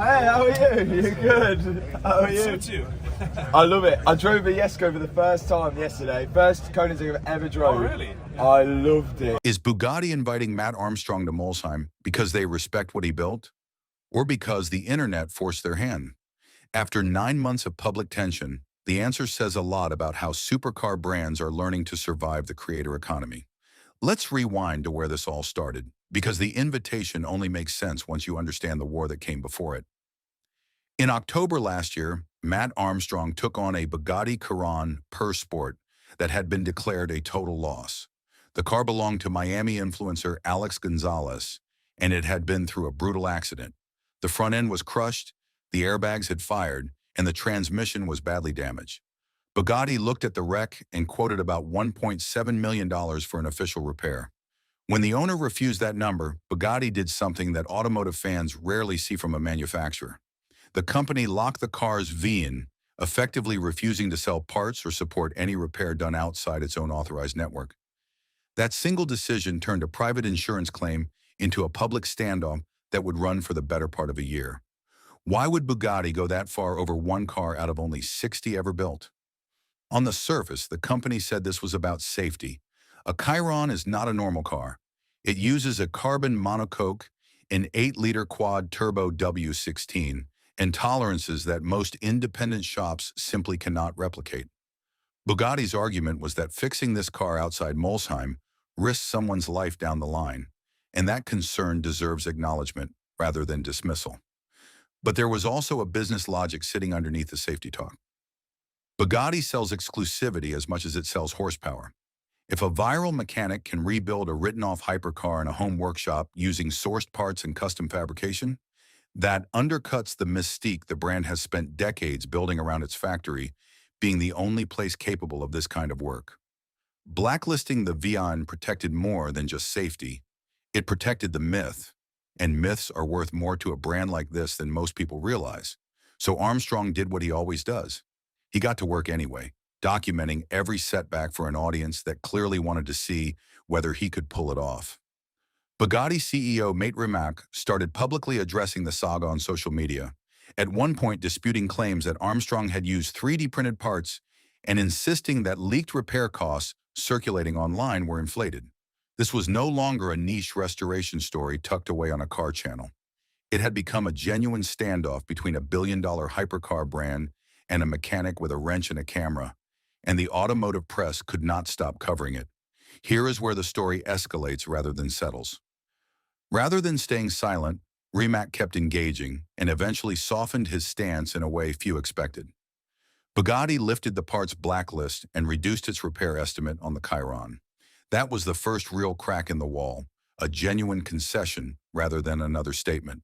Hey, how are you? You're good. How are you? Suits you. I love it. I drove a Jesko for the first time yesterday. First Koenigsegg I've ever drove. Oh, really? I loved it. Is Bugatti inviting Matt Armstrong to Molsheim because they respect what he built? Or because the internet forced their hand? After 9 months of public tension, the answer says a lot about how supercar brands are learning to survive the creator economy. Let's rewind to where this all started, because the invitation only makes sense once you understand the war that came before it. In October last year, Matt Armstrong took on a Bugatti Chiron per sport that had been declared a total loss. The car belonged to Miami influencer Alex Gonzalez, and it had been through a brutal accident. The front end was crushed, the airbags had fired, and the transmission was badly damaged. Bugatti looked at the wreck and quoted about $1.7 million for an official repair. When the owner refused that number, Bugatti did something that automotive fans rarely see from a manufacturer. The company locked the car's VIN, effectively refusing to sell parts or support any repair done outside its own authorized network. That single decision turned a private insurance claim into a public standoff that would run for the better part of a year. Why would Bugatti go that far over one car out of only 60 ever built? On the surface, the company said this was about safety. A Chiron is not a normal car. It uses a carbon monocoque, an 8-liter quad turbo W16, and tolerances that most independent shops simply cannot replicate. Bugatti's argument was that fixing this car outside Molsheim risks someone's life down the line, and that concern deserves acknowledgement rather than dismissal. But there was also a business logic sitting underneath the safety talk. Bugatti sells exclusivity as much as it sells horsepower. If a viral mechanic can rebuild a written-off hypercar in a home workshop using sourced parts and custom fabrication, that undercuts the mystique the brand has spent decades building around its factory, being the only place capable of this kind of work. Blacklisting the VIN protected more than just safety. It protected the myth, and myths are worth more to a brand like this than most people realize. So Armstrong did what he always does. He got to work anyway, documenting every setback for an audience that clearly wanted to see whether he could pull it off. Bugatti CEO Matt Rimac started publicly addressing the saga on social media, at one point disputing claims that Armstrong had used 3D printed parts and insisting that leaked repair costs circulating online were inflated. This was no longer a niche restoration story tucked away on a car channel. It had become a genuine standoff between a billion-dollar hypercar brand and a mechanic with a wrench and a camera, and the automotive press could not stop covering it. Here is where the story escalates rather than settles. Rather than staying silent, Rimac kept engaging and eventually softened his stance in a way few expected. Bugatti lifted the parts blacklist and reduced its repair estimate on the Chiron. That was the first real crack in the wall, a genuine concession rather than another statement.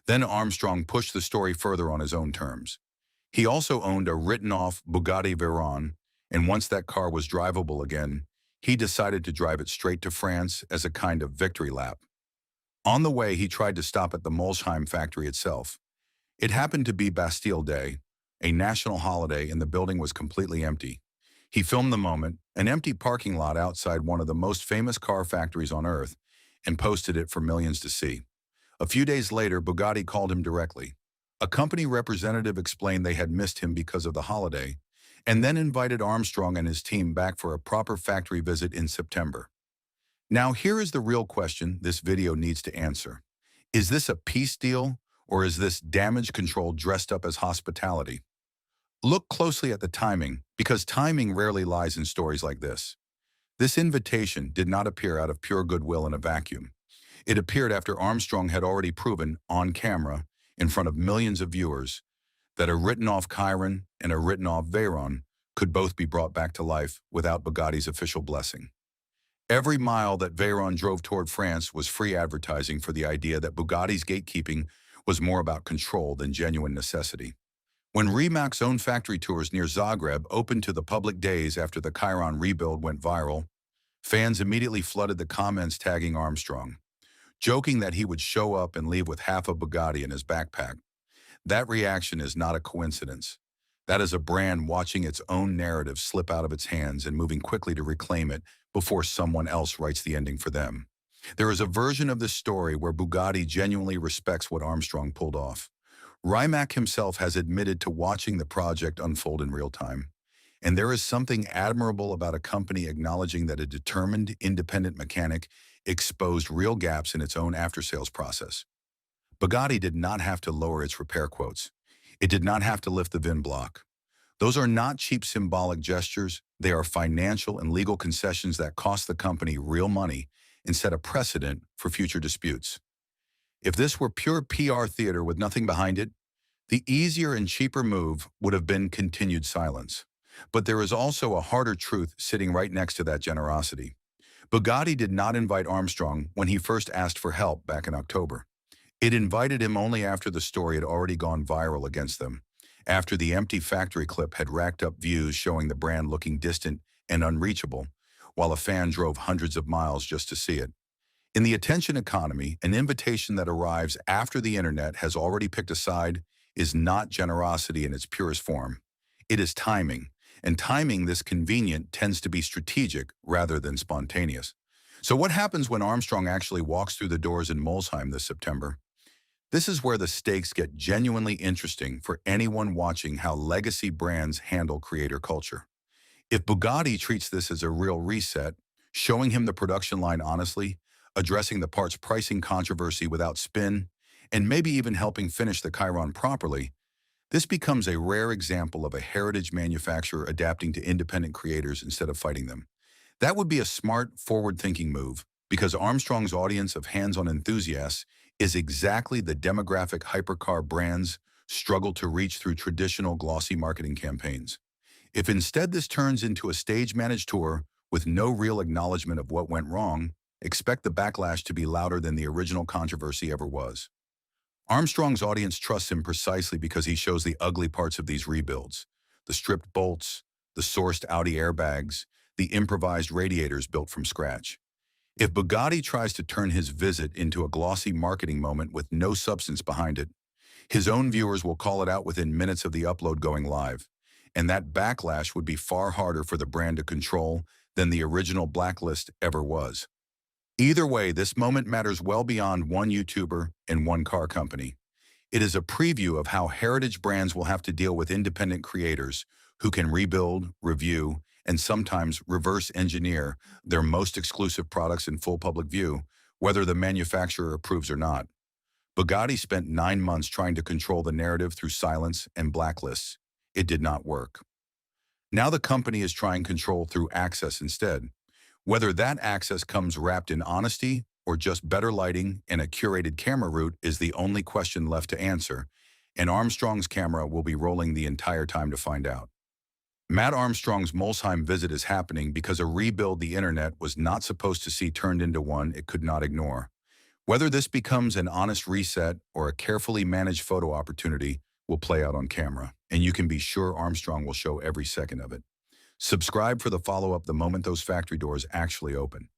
Then Armstrong pushed the story further on his own terms. He also owned a written-off Bugatti Veyron, and once that car was drivable again, he decided to drive it straight to France as a kind of victory lap. On the way, he tried to stop at the Molsheim factory itself. It happened to be Bastille Day, a national holiday, and the building was completely empty. He filmed the moment, an empty parking lot outside one of the most famous car factories on Earth, and posted it for millions to see. A few days later, Bugatti called him directly. A company representative explained they had missed him because of the holiday, and then invited Armstrong and his team back for a proper factory visit in September. Now here is the real question this video needs to answer. Is this a peace deal, or is this damage control dressed up as hospitality? Look closely at the timing, because timing rarely lies in stories like this. This invitation did not appear out of pure goodwill in a vacuum. It appeared after Armstrong had already proven, on camera, in front of millions of viewers, that a written-off Chiron and a written-off Veyron could both be brought back to life without Bugatti's official blessing. Every mile that Veyron drove toward France was free advertising for the idea that Bugatti's gatekeeping was more about control than genuine necessity. When Rimac's own factory tours near Zagreb opened to the public days after the Chiron rebuild went viral, fans immediately flooded the comments tagging Armstrong, joking that he would show up and leave with half a Bugatti in his backpack. That reaction is not a coincidence. That is a brand watching its own narrative slip out of its hands and moving quickly to reclaim it before someone else writes the ending for them. There is a version of this story where Bugatti genuinely respects what Armstrong pulled off. Rimac himself has admitted to watching the project unfold in real time. And there is something admirable about a company acknowledging that a determined, independent mechanic exposed real gaps in its own after-sales process. Bugatti did not have to lower its repair quotes. It did not have to lift the VIN block. Those are not cheap symbolic gestures. They are financial and legal concessions that cost the company real money and set a precedent for future disputes. If this were pure PR theater with nothing behind it, the easier and cheaper move would have been continued silence. But there is also a harder truth sitting right next to that generosity. Bugatti did not invite Armstrong when he first asked for help back in October. It invited him only after the story had already gone viral against them, after the empty factory clip had racked up views showing the brand looking distant and unreachable, while a fan drove hundreds of miles just to see it. In the attention economy, an invitation that arrives after the internet has already picked a side is not generosity in its purest form. It is timing, and timing this convenient tends to be strategic rather than spontaneous. So what happens when Armstrong actually walks through the doors in Molsheim this September? This is where the stakes get genuinely interesting for anyone watching how legacy brands handle creator culture. If Bugatti treats this as a real reset, showing him the production line honestly, addressing the parts pricing controversy without spin, and maybe even helping finish the Chiron properly, this becomes a rare example of a heritage manufacturer adapting to independent creators instead of fighting them. That would be a smart, forward-thinking move, because Armstrong's audience of hands-on enthusiasts is exactly the demographic hypercar brands struggle to reach through traditional glossy marketing campaigns. If instead this turns into a stage-managed tour with no real acknowledgement of what went wrong, expect the backlash to be louder than the original controversy ever was. Armstrong's audience trusts him precisely because he shows the ugly parts of these rebuilds: the stripped bolts, the sourced Audi airbags, the improvised radiators built from scratch. If Bugatti tries to turn his visit into a glossy marketing moment with no substance behind it, his own viewers will call it out within minutes of the upload going live, and that backlash would be far harder for the brand to control than the original blacklist ever was. Either way, this moment matters well beyond one YouTuber and one car company. It is a preview of how heritage brands will have to deal with independent creators who can rebuild, review, and sometimes reverse engineer their most exclusive products in full public view, whether the manufacturer approves or not. Bugatti spent 9 months trying to control the narrative through silence and blacklists. It did not work. Now the company is trying control through access instead. Whether that access comes wrapped in honesty or just better lighting and a curated camera route is the only question left to answer, and Armstrong's camera will be rolling the entire time to find out. Matt Armstrong's Molsheim visit is happening because a rebuild the internet was not supposed to see turned into one it could not ignore. Whether this becomes an honest reset or a carefully managed photo opportunity will play out on camera, and you can be sure Armstrong will show every second of it. Subscribe for the follow-up the moment those factory doors actually open.